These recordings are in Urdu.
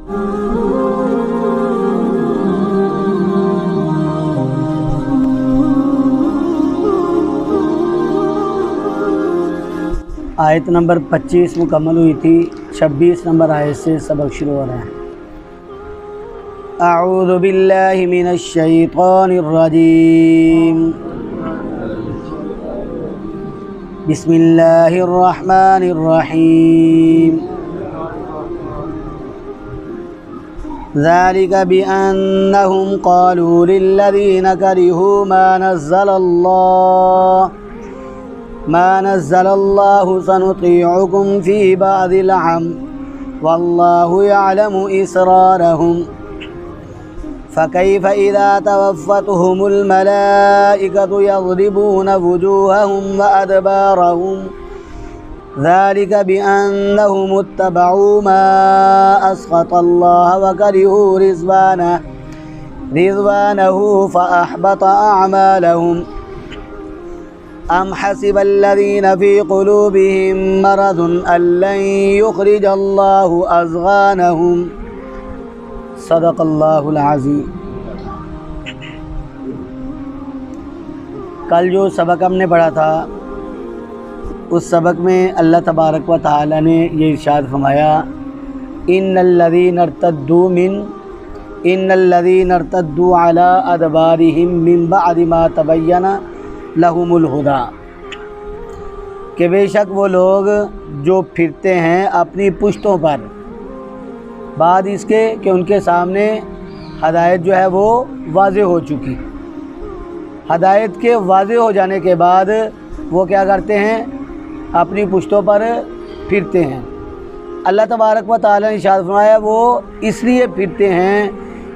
آیت نمبر 25 مکمل ہوئی تھی، 26 نمبر آیت سے سبق شروع ہو رہا ہے۔ اعوذ باللہ من الشیطان الرجیم، بسم اللہ الرحمن الرحیم۔ ذلك بأنهم قالوا للذين كرهوا ما نزل الله سنطيعكم في بعض الأمر والله يعلم إسرارهم فكيف إذا توفتهم الملائكة يضربون وجوههم وأدبارهم ذلك بأنهم اتبعوا ما أسخط الله وكرهوا رضوانه فأحبط أعمالهم أم حسب الذين في قلوبهم مرض أن لن يخرج الله أضغانهم صدق اللہ العظیم۔ کل جو سبق ہم نے پڑھا تھا اس سبق میں اللہ تبارک و تعالی نے یہ ارشاد فرمایا، ان الذین ارتدوا علی ادبارہم من بعد ما تبین لہم الہدی، کہ بے شک وہ لوگ جو پھرتے ہیں اپنی پشتوں پر بعد اس کے کہ ان کے سامنے ہدایت جو ہے وہ واضح ہو چکی، ہدایت کے واضح ہو جانے کے بعد وہ کیا کرتے ہیں؟ اپنی پشتوں پر پھرتے ہیں۔ اللہ تبارک و تعالی نے ارشاد فرمایا وہ اس لیے پھرتے ہیں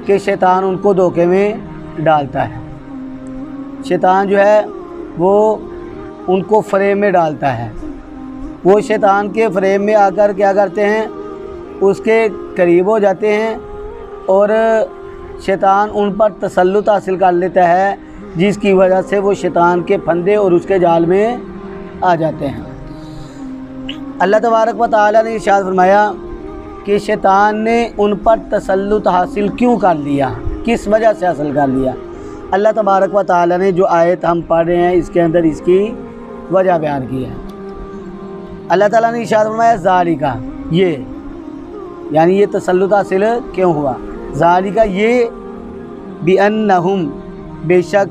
کہ شیطان ان کو دھوکے میں ڈالتا ہے، شیطان جو ہے وہ ان کو فریب میں ڈالتا ہے، وہ شیطان کے فریب میں آ کر کیا کرتے ہیں؟ اس کے قریب ہو جاتے ہیں اور شیطان ان پر تسلط حاصل کر لیتا ہے، جس کی وجہ سے وہ شیطان کے پھندے اور اس کے جال میں آ جاتے ہیں۔ اللہ تبارک و تعالی نے ارشاد فرمایا کہ شیطان نے ان پر تسلط حاصل کیوں کر لیا، کس وجہ سے حاصل کر لیا۔ اللہ تبارک و تعالی نے جو آیت ہم پڑھ رہے ہیں اس کے اندر اس کی وجہ بیان کی ہے۔ اللہ تعالیٰ نے ارشاد فرمایا ذالک، یہ یعنی یہ تسلط حاصل کیوں ہوا؟ ذالک یہ، بِأَنَّهُمْ بے شک،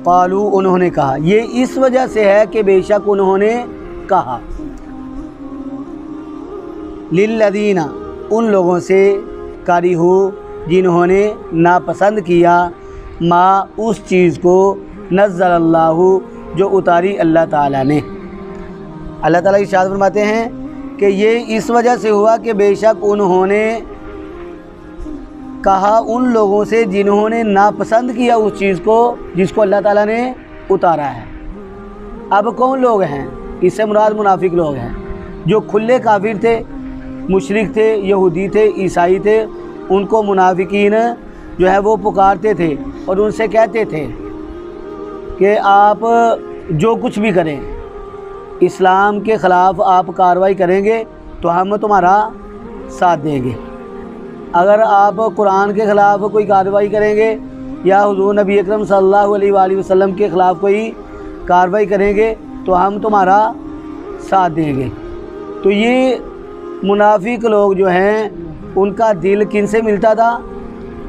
قالو انہوں نے کہا، یہ اس وجہ سے ہے کہ بے شک انہوں نے کہا، للذین ان لوگوں سے، کرہو جنہوں نے ناپسند کیا، ما اس چیز کو، نزل اللہ جو اتاری اللہ تعالیٰ نے۔ اللہ تعالیٰ ارشاد فرماتے ہیں کہ یہ اس وجہ سے ہوا کہ بے شک انہوں نے کہا ان لوگوں سے جنہوں نے ناپسند کیا اس چیز کو جس کو اللہ تعالیٰ نے اتارا ہے۔ اب کون لوگ ہیں؟ اس سے مراد منافق لوگ ہیں، جو کھلے کافر تھے، مشرک تھے، یہودی تھے، عیسائی تھے، ان کو منافقین جو ہے وہ پکارتے تھے اور ان سے کہتے تھے کہ آپ جو کچھ بھی کریں، اسلام کے خلاف آپ کارروائی کریں گے تو ہم تمہارا ساتھ دیں گے، اگر آپ قرآن کے خلاف کوئی کارروائی کریں گے یا حضور نبی اکرم صلی اللہ علیہ وآلہ وسلم کے خلاف کوئی کارروائی کریں گے تو ہم تمہارا ساتھ دیں گے۔ تو یہ منافق لوگ جو ہیں ان کا دل کن سے ملتا تھا؟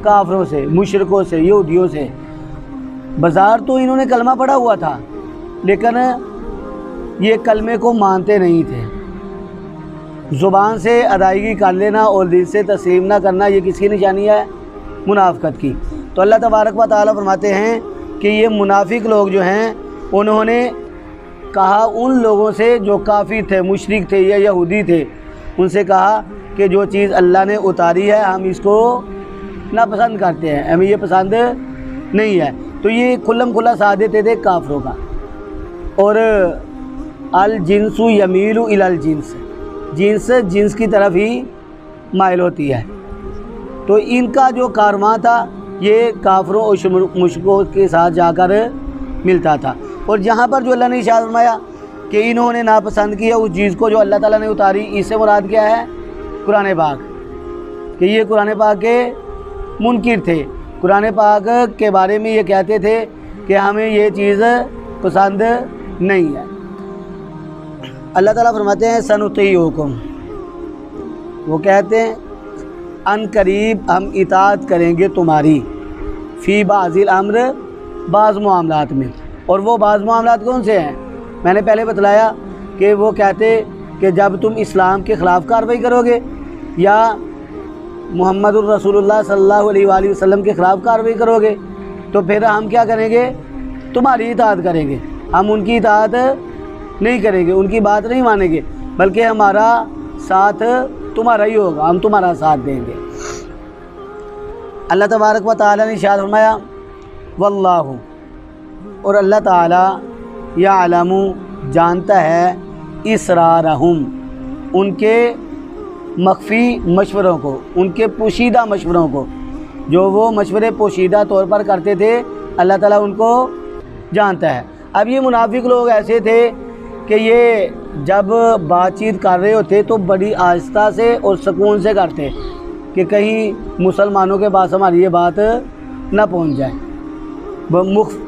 کافروں سے، مشرکوں سے، یہودیوں سے۔ بظاہر تو انہوں نے کلمہ پڑھا ہوا تھا لیکن یہ کلمے کو مانتے نہیں تھے۔ زبان سے ادائیگی کر لینا اور دل سے تسلیم نہ کرنا یہ کس کی نشانی ہے؟ منافقت کی۔ تو اللہ تبارک و تعالیٰ فرماتے ہیں کہ یہ منافق لوگ جو ہیں انہوں نے کہا ان لوگوں سے جو کافر تھے، مشرک تھے یا یہودی تھے، ان سے کہا کہ جو چیز اللہ نے اتاری ہے ہم اس کو ناپسند کرتے ہیں، ہمیں یہ پسند نہیں ہے۔ تو یہ کھلم کھلا ساتھ دیتے تھے کافروں کا۔ اور الجنس یمیل الی الجنس، جنس جنس کی طرف ہی مائل ہوتی ہے۔ تو ان کا جو کارواں تھا یہ کافروں اور مشرکوں کے ساتھ جا کر ملتا تھا۔ اور جہاں پر جو اللہ نے ارشاد فرمایا کہ انہوں نے ناپسند کیا اس چیز کو جو اللہ تعالیٰ نے اتاری، اس سے مراد کیا ہے؟ قرآن پاک۔ کہ یہ قرآن پاک کے منکر تھے، قرآن پاک کے بارے میں یہ کہتے تھے کہ ہمیں یہ چیز پسند نہیں ہے۔ اللہ تعالیٰ فرماتے ہیں سنطیعکم، وہ کہتے ہیں ان قریب ہم اطاعت کریں گے تمہاری، فی بعض الامر، بعض معاملات میں۔ اور وہ بعض معاملات کون سے ہیں؟ میں نے پہلے بتلایا کہ وہ کہتے کہ جب تم اسلام کے خلاف کارروائی کرو گے یا محمد الرسول اللہ صلی اللہ علیہ وآلہ وسلم کے خلاف کارروائی کرو گے تو پھر ہم کیا کریں گے؟ تمہاری اطاعت کریں گے، ہم ان کی اطاعت نہیں کریں گے، ان کی بات نہیں مانیں گے، بلکہ ہمارا ساتھ تمہارا ہی ہوگا، ہم تمہارا ساتھ دیں گے۔ اللہ تبارک و تعالیٰ نے ارشاد فرمایا واللہ، اور اللہ تعالیٰ یعلم، جانتا ہے، اسرارہم، ان کے مخفی مشوروں کو، ان کے پوشیدہ مشوروں کو، جو وہ مشورے پوشیدہ طور پر کرتے تھے، اللہ تعالیٰ ان کو جانتا ہے۔ اب یہ منافق لوگ ایسے تھے کہ یہ جب بات چیت کر رہے ہوتے تو بڑی آہستہ سے اور سکون سے کرتے کہ کہیں مسلمانوں کے پاس ہماری یہ بات نہ پہنچ جائے،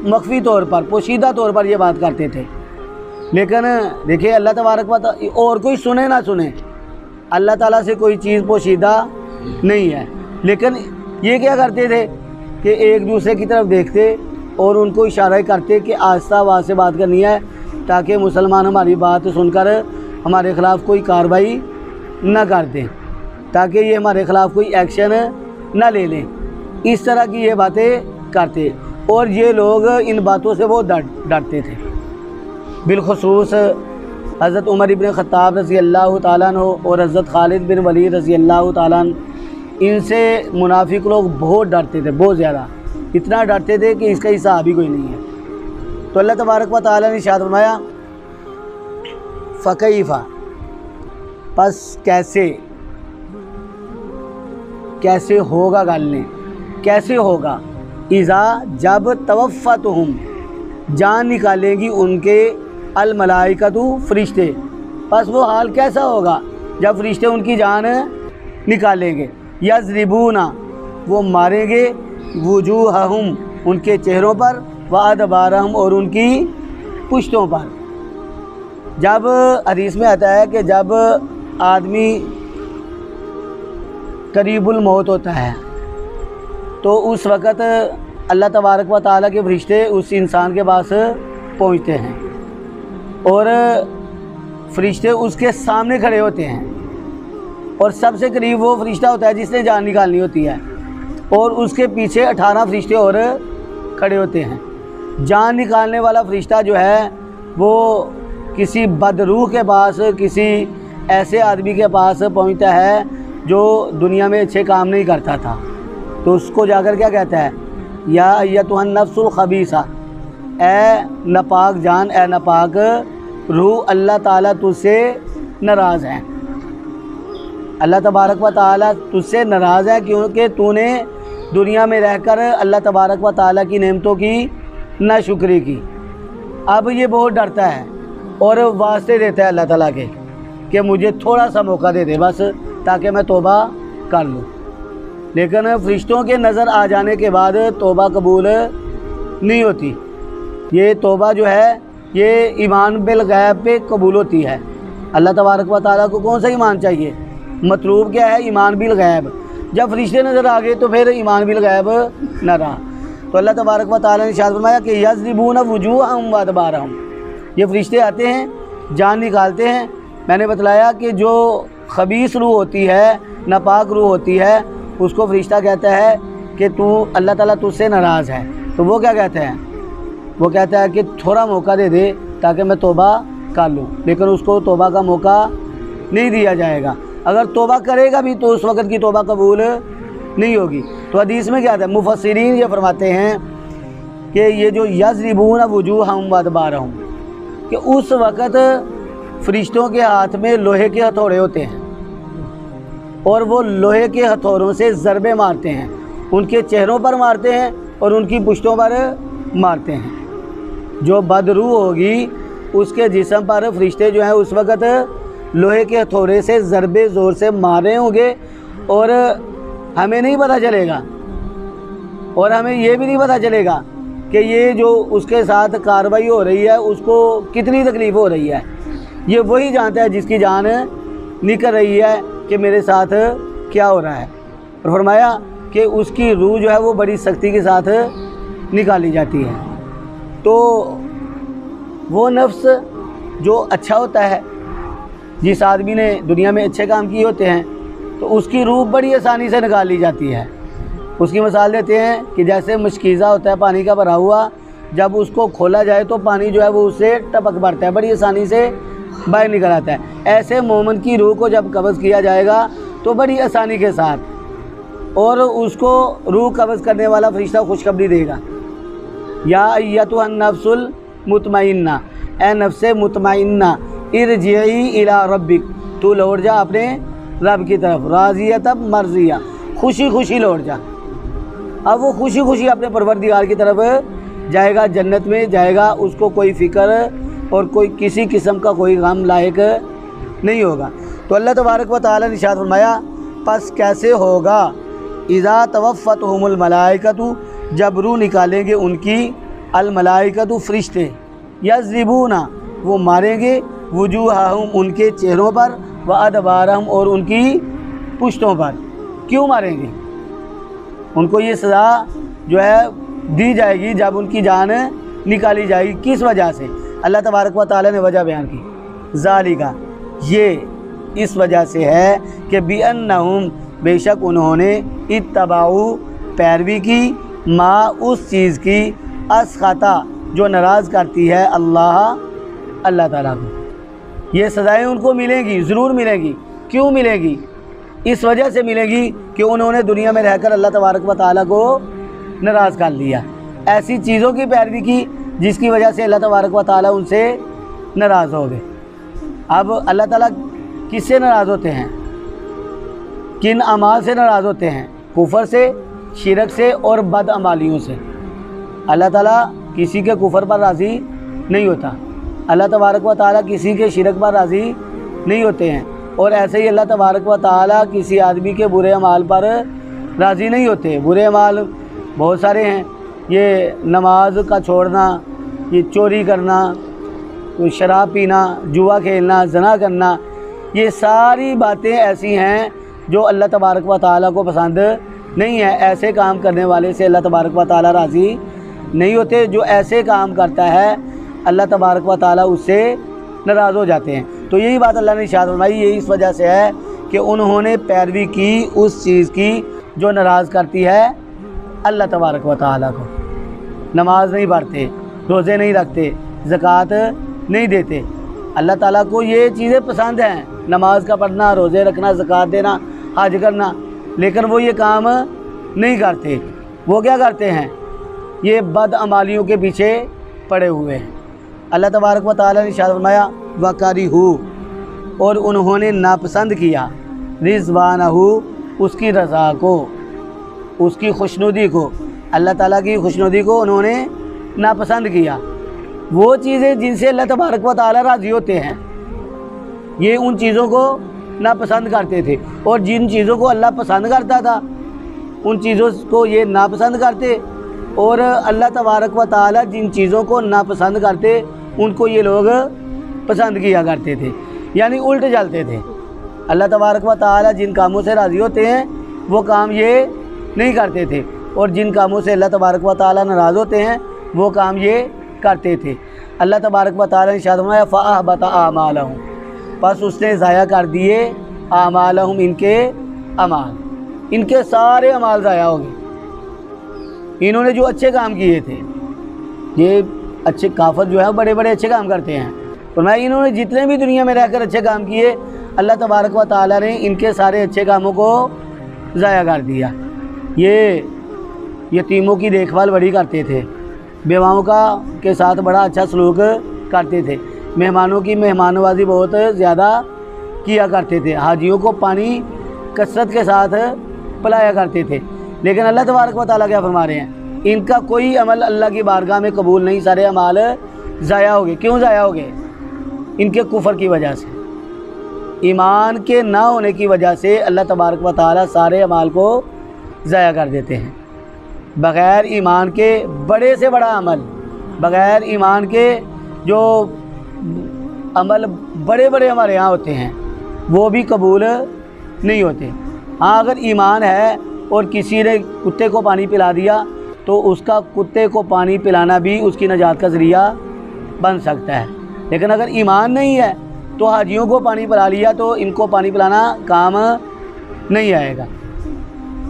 مخفی طور پر، پوشیدہ طور پر یہ بات کرتے تھے۔ لیکن دیکھیں اللہ تبارک و تعالیٰ، اور کوئی سنے نہ سنے، اللہ تعالیٰ سے کوئی چیز پوشیدہ نہیں ہے، لیکن یہ کیا کرتے تھے کہ ایک دوسرے کی طرف دیکھتے اور ان کو اشارہ کرتے کہ آہستہ آواز سے بات کرنی ہے تاکہ مسلمان ہماری بات سن کر ہمارے خلاف کوئی کارروائی نہ کر دیں، تاکہ یہ ہمارے خلاف کوئی ایکشن نہ لے لیں۔ اس طرح کی یہ باتیں کرتے، اور یہ لوگ ان باتوں سے وہ ڈرتے تھے۔ بالخصوص حضرت عمر ابن خطاب رضی اللہ تعالیٰ عنہ اور حضرت خالد بن ولید رضی اللہ تعالیٰ عنہ، ان سے منافق لوگ بہت ڈرتے تھے، بہت زیادہ، اتنا ڈرتے تھے کہ اس کا حساب ہی کوئی نہیں ہے۔ تو اللہ تبارک و تعالیٰ نے ارشاد فرمایا فکیف، پس کیسے ہوگا گالنے، کیسے ہوگا، اذا، جب، توفتہم، جان نکالیں گی ان کے، الملائکۃ، فرشتے، پس وہ حال کیسا ہوگا جب فرشتے ان کی جان نکالیں گے، یضربون، وہ ماریں گے، وجوہہم، ان کے چہروں پر، وادبارہم، اور ان کی پشتوں پر۔ جب حدیث میں آتا ہے کہ جب آدمی قریب الموت ہوتا ہے تو اس وقت اللہ تبارک و تعالیٰ کے فرشتے اس انسان کے پاس پہنچتے ہیں اور فرشتے اس کے سامنے کھڑے ہوتے ہیں، اور سب سے قریب وہ فرشتہ ہوتا ہے جس نے جان نکالنی ہوتی ہے، اور اس کے پیچھے 18 فرشتے اور کھڑے ہوتے ہیں۔ جان نکالنے والا فرشتہ جو ہے وہ کسی بدروح کے پاس، کسی ایسے آدمی کے پاس پہنچتا ہے جو دنیا میں اچھے کام نہیں کرتا تھا، تو اس کو جا کر کیا کہتا ہے، یا ایتھا النفس الخبیثہ، اے ناپاک جان، اے ناپاک روح، اللہ تعالیٰ تجھ سے ناراض ہے، اللہ تبارک و تعالیٰ تجھ سے ناراض ہے کیونکہ تو نے دنیا میں رہ کر اللہ تبارک و تعالیٰ کی نعمتوں کی ناشکری کی۔ اب یہ بہت ڈرتا ہے اور واسطے دیتا ہے اللہ تعالیٰ کے کہ مجھے تھوڑا سا موقع دے دے بس، تاکہ میں توبہ کر لوں۔ لیکن فرشتوں کے نظر آ جانے کے بعد توبہ قبول نہیں ہوتی۔ یہ توبہ جو ہے یہ ایمان بالغیب پہ قبول ہوتی ہے۔ اللہ تبارک و تعالیٰ کو کون سا ایمان چاہیے؟ مطلوب کیا ہے؟ ایمان بالغیب۔ جب فرشتے نظر آ گئے تو پھر ایمان بالغیب نہ رہا۔ تو اللہ تبارک و تعالیٰ نے ارشاد فرمایا کہ یضربون وجوہہم وادبارہم، یہ فرشتے آتے ہیں، جان نکالتے ہیں۔ میں نے بتلایا کہ جو خبیث روح ہوتی ہے، ناپاک روح ہوتی ہے، اس کو فرشتہ کہتا ہے کہ تو اللہ تعالیٰ تجھ سے ناراض ہے، تو وہ کیا کہتا ہے؟ وہ کہتا ہے کہ تھوڑا موقع دے دے تاکہ میں توبہ کر لوں، لیکن اس کو توبہ کا موقع نہیں دیا جائے گا۔ اگر توبہ کرے گا بھی تو اس وقت کی توبہ قبول نہیں ہوگی۔ تو حدیث میں کیا آتا ہے؟ مفسرین یہ فرماتے ہیں کہ یہ جو یضربون وجوہہم وادبارہم، کہ اس وقت فرشتوں کے ہاتھ میں لوہے کے ہتھوڑے ہوتے ہیں اور وہ لوہے کے ہتھوڑوں سے ضربے مارتے ہیں، ان کے چہروں پر مارتے ہیں اور ان کی پشتوں پر مارتے ہیں۔ جو بدروح ہوگی اس کے جسم پر فرشتے جو ہیں اس وقت لوہے کے ہتھوڑے سے ضربے زور سے مارے ہوں گے اور ہمیں نہیں پتہ چلے گا، اور ہمیں یہ بھی نہیں پتہ چلے گا کہ یہ جو اس کے ساتھ کارروائی ہو رہی ہے اس کو کتنی تکلیف ہو رہی ہے۔ یہ وہی جانتا ہے جس کی جان نکل رہی ہے کہ میرے ساتھ کیا ہو رہا ہے۔ اور فرمایا کہ اس کی روح جو ہے وہ بڑی سختی کے ساتھ نکالی جاتی ہے۔ تو وہ نفس جو اچھا ہوتا ہے، جس آدمی نے دنیا میں اچھے کام کیے ہوتے ہیں، تو اس کی روح بڑی آسانی سے نکال لی جاتی ہے۔ اس کی مثال دیتے ہیں کہ جیسے مشکیزہ ہوتا ہے پانی کا بھرا ہوا، جب اس کو کھولا جائے تو پانی جو ہے وہ اس سے ٹپک پڑتا ہے، بڑی آسانی سے باہر نکل آتا ہے۔ ایسے مومن کی روح کو جب قبض کیا جائے گا تو بڑی آسانی کے ساتھ، اور اس کو روح قبض کرنے والا فرشتہ خوشخبری دے گا، یا ایتھا النفس المطمئنہ، اے نفس مطمئنہ، ارجعی الی ربک، تو لوٹ جا اپنے رب کی طرف، راضیۃ مرضیہ، خوشی خوشی لوٹ جا۔ اب وہ خوشی خوشی اپنے پروردگار کی طرف جائے گا، جنت میں جائے گا، اس کو کوئی فکر اور کوئی کسی قسم کا کوئی غم لاحق نہیں ہوگا۔ تو اللہ تبارک و تعالی نے ارشاد فرمایا پس کیسے ہوگا، اذا توفتہم الملائکۃ، جب روح نکالیں گے ان کی، الملائکۃ فرشتے، یضربون، وہ ماریں گے، وجوہہم ان کے چہروں پر، وادبارہم اور ان کی پشتوں پر۔ کیوں ماریں گے؟ ان کو یہ سزا جو ہے دی جائے گی جب ان کی جان نکالی جائے گی۔ کس وجہ سے؟ اللہ تبارک و تعالی نے وجہ بیان کی، ذالک، یہ اس وجہ سے ہے کہ بِأَنَّهُمْ، بے شک انہوں نے، اتبعوا، پیروی کی، ما، اس چیز کی، اسخطا، جو ناراض کرتی ہے اللہ تعالیٰ کو۔ یہ سزائیں ان کو ملیں گی، ضرور ملیں گی۔ کیوں ملیں گی؟ اس وجہ سے ملے گی کہ انہوں نے دنیا میں رہ کر اللہ تبارک و تعالیٰ کو ناراض کر لیا، ایسی چیزوں کی پیروی کی جس کی وجہ سے اللہ تبارک و تعالیٰ ان سے ناراض ہو گئے۔ اب اللہ تعالیٰ کس سے ناراض ہوتے ہیں؟ کن اعمال سے ناراض ہوتے ہیں؟ کفر سے، شرک سے اور بد عمالیوں سے۔ اللہ تعالیٰ کسی کے کفر پر راضی نہیں ہوتا، اللہ تبارک و تعالیٰ کسی کے شرک پر راضی نہیں ہوتے ہیں، اور ایسے ہی اللہ تبارک و تعالیٰ کسی آدمی کے برے اعمال پر راضی نہیں ہوتے۔ برے اعمال بہت سارے ہیں، یہ نماز کا چھوڑنا، یہ چوری کرنا، شراب پینا، جوا کھیلنا، زنا کرنا، یہ ساری باتیں ایسی ہیں جو اللہ تبارک و تعالیٰ کو پسند نہیں ہے۔ ایسے کام کرنے والے سے اللہ تبارک و تعالیٰ راضی نہیں ہوتے۔ جو ایسے کام کرتا ہے اللہ تبارک و تعالیٰ اس سے ناراض ہو جاتے ہیں۔ تو یہی بات اللہ نے ارشاد فرمائی، یہ اس وجہ سے ہے کہ انہوں نے پیروی کی اس چیز کی جو ناراض کرتی ہے اللہ تبارک و تعالیٰ کو۔ نماز نہیں پڑھتے، روزے نہیں رکھتے، زکوٰۃ نہیں دیتے۔ اللہ تعالیٰ کو یہ چیزیں پسند ہیں، نماز کا پڑھنا، روزے رکھنا، زکوٰۃ دینا، حج کرنا، لیکن وہ یہ کام نہیں کرتے۔ وہ کیا کرتے ہیں؟ یہ بد عمالیوں کے پیچھے پڑے ہوئے ہیں۔ اللہ تبارک و تعالیٰ نے ارشاد فرمایا وَكَرِهُ، اور انہوں نے ناپسند کیا، رِضْوَانَهُ، اس کی رضا کو، اس کی خوشنودی کو، اللہ تعالیٰ کی خوشنودی کو انہوں نے ناپسند کیا۔ وہ چیزیں جن سے اللہ تبارک و تعالیٰ راضی ہوتے ہیں، یہ ان چیزوں کو ناپسند کرتے تھے، اور جن چیزوں کو اللہ پسند کرتا تھا ان چیزوں کو یہ ناپسند کرتے، اور اللہ تبارک و تعالیٰ جن چیزوں کو ناپسند کرتے ان کو یہ لوگ پسند کیا کرتے تھے، یعنی الٹ چلتے تھے۔ اللہ تبارک و تعالیٰ جن کاموں سے راضی ہوتے ہیں وہ کام یہ نہیں کرتے تھے، اور جن کاموں سے اللہ تبارک و تعالیٰ ناراض ہوتے ہیں وہ کام یہ کرتے تھے۔ اللہ تبارک و تعالیٰ نے ارشاد فرمایا فَأَحْبَطَ أَعْمَالَهُمْ، پس اس نے ضائع کر دیے اعمالہم، ان کے اعمال، ان کے سارے اعمال ضائع ہو گئے۔ انہوں نے جو اچھے کام کیے تھے، یہ اچھے کافر جو ہے بڑے بڑے اچھے کام کرتے ہیں، فرمایا انہوں نے جتنے بھی دنیا میں رہ کر اچھے کام کیے، اللہ تبارک و تعالیٰ نے ان کے سارے اچھے کاموں کو ضائع کر دیا۔ یہ یتیموں کی دیکھ بھال بڑی کرتے تھے، بیواؤں کے ساتھ بڑا اچھا سلوک کرتے تھے، مہمانوں کی مہمان نوازی بہت زیادہ کیا کرتے تھے، حاجیوں کو پانی کثرت کے ساتھ پلایا کرتے تھے۔ لیکن اللہ تبارک و تعالیٰ کیا فرما رہے ہیں؟ ان کا کوئی عمل اللہ کی بارگاہ میں قبول نہیں، سارے اعمال ضائع ہو گئے۔ کیوں ضائع ہو گئے؟ ان کے کفر کی وجہ سے، ایمان کے نہ ہونے کی وجہ سے اللہ تبارک و تعالیٰ سارے اعمال کو ضائع کر دیتے ہیں۔ بغیر ایمان کے بڑے سے بڑا عمل، بغیر ایمان کے جو عمل بڑے بڑے ہمارے یہاں ہوتے ہیں وہ بھی قبول نہیں ہوتے۔ ہاں اگر ایمان ہے اور کسی نے کتے کو پانی پلا دیا تو اس کا کتے کو پانی پلانا بھی اس کی نجات کا ذریعہ بن سکتا ہے، لیکن اگر ایمان نہیں ہے تو حاجیوں کو پانی پلا لیا تو ان کو پانی پلانا کام نہیں آئے گا۔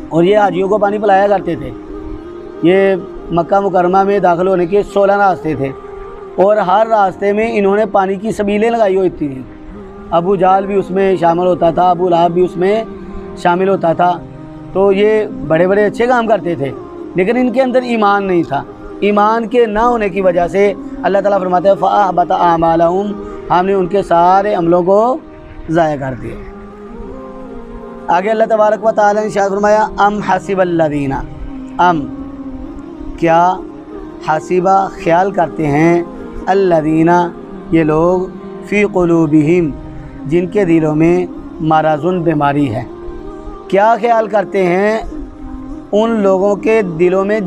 اور یہ حاجیوں کو پانی پلایا کرتے تھے۔ یہ مکہ مکرمہ میں داخل ہونے کے 16 راستے تھے اور ہر راستے میں انہوں نے پانی کی سبیلیں لگائی ہوئی تھیں۔ ابو جہل بھی اس میں شامل ہوتا تھا، ابو لہب بھی اس میں شامل ہوتا تھا۔ تو یہ بڑے بڑے اچھے کام کرتے تھے لیکن ان کے اندر ایمان نہیں تھا۔ ایمان کے نہ ہونے کی وجہ سے اللہ تعالیٰ فرماتے ہیں فَأَحْبَطَ أَعْمَالَهُمْ، ہم نے ان کے سارے عملوں کو ضائع کر دیا۔ آگے اللہ تبارک و تعالیٰ نے ارشاد فرمایا ام حسب الذین، ام کیا، حسبہ خیال کرتے ہیں، الذین یہ لوگ، فی قلوبہم جن کے دلوں میں مرضٌ بیماری ہے، کیا خیال کرتے ہیں ان لوگوں کے دلوں میں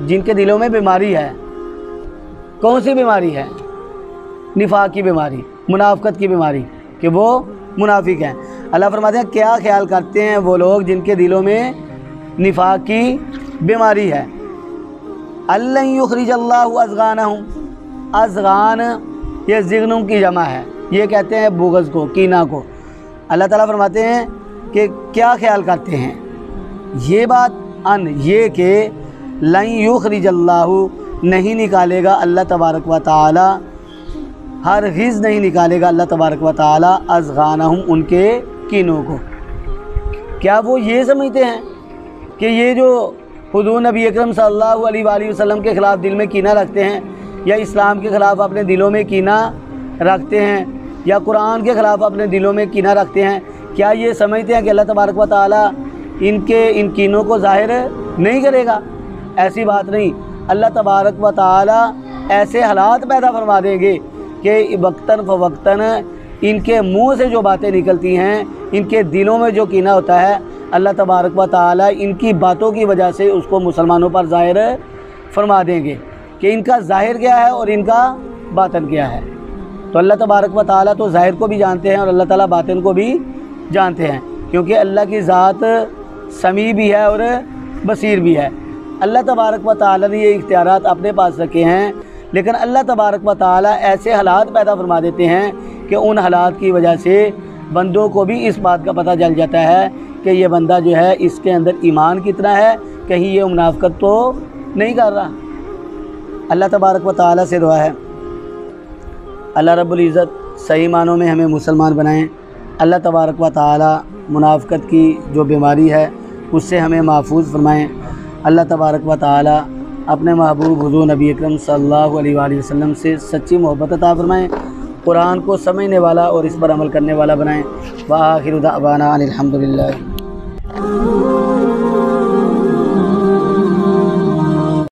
جن کے دلوں میں بیماری ہے۔ کون سی بیماری ہے؟ نفاق کی بیماری، منافقت کی بیماری، کہ وہ منافق ہیں۔ اللہ فرماتے ہیں کیا خیال کرتے ہیں وہ لوگ جن کے دلوں میں نفاق کی بیماری ہے۔ الَّن یخرج اللہ اضغانہم، اضغان یہ ضغنوں کی جمع ہے، یہ کہتے ہیں بغض کو، کینہ کو۔ اللہ تعالیٰ فرماتے ہیں کہ کیا خیال کرتے ہیں، یہ بات ان یہ کہ لن یخرج اللہ نہیں نکالے گا اللہ تبارک و تعالی، ہرگز نہیں نکالے گا اللہ تبارک و تعالی اضغانہم ان کے کینوں کو۔ کیا وہ یہ سمجھتے ہیں کہ یہ جو حضور نبی اکرم صلی اللہ علیہ وآلہ وسلم کے خلاف دل میں کینہ رکھتے ہیں، یا اسلام کے خلاف اپنے دلوں میں کینہ رکھتے ہیں، یا قرآن کے خلاف اپنے دلوں میں کینہ رکھتے ہیں، کیا یہ سمجھتے ہیں کہ اللہ تبارک و تعالی ان کینوں کو ظاہر نہیں کرے گا؟ ایسی بات نہیں۔ اللہ تبارک و تعالی ایسے حالات پیدا فرما دیں گے کہ وقتاً فوقتاً ان کے منہ سے جو باتیں نکلتی ہیں، ان کے دلوں میں جو کینہ ہوتا ہے، اللہ تبارک و تعالی ان کی باتوں کی وجہ سے اس کو مسلمانوں پر ظاہر فرما دیں گے کہ ان کا ظاہر کیا ہے اور ان کا باطن کیا ہے۔ تو اللہ تبارک و تعالی تو ظاہر کو بھی جانتے ہیں اور اللہ تعالیٰ باطن کو بھی جانتے ہیں، کیونکہ اللہ کی ذات سمیع بھی ہے اور بصیر بھی ہے۔ اللہ تبارک و تعالی نے یہ اختیارات اپنے پاس رکھے ہیں، لیکن اللہ تبارک و تعالی ایسے حالات پیدا فرما دیتے ہیں کہ ان حالات کی وجہ سے بندوں کو بھی اس بات کا پتہ چل جاتا ہے کہ یہ بندہ جو ہے اس کے اندر ایمان کتنا ہے، کہیں یہ منافقت تو نہیں کر رہا۔ اللہ تبارک و تعالی سے دعا ہے اللہ رب العزت صحیح معنوں میں ہمیں مسلمان بنائیں۔ اللہ تبارک و تعالی منافقت کی جو بیماری ہے اس سے ہمیں محفوظ فرمائیں۔ اللہ تبارک و تعالی اپنے محبوب حضور نبی اکرم صلی اللہ علیہ وآلہ وسلم سے سچی محبت عطا فرمائیں، قرآن کو سمجھنے والا اور اس پر عمل کرنے والا بنائیں۔ وآخر دعوانا ان الحمد للہ۔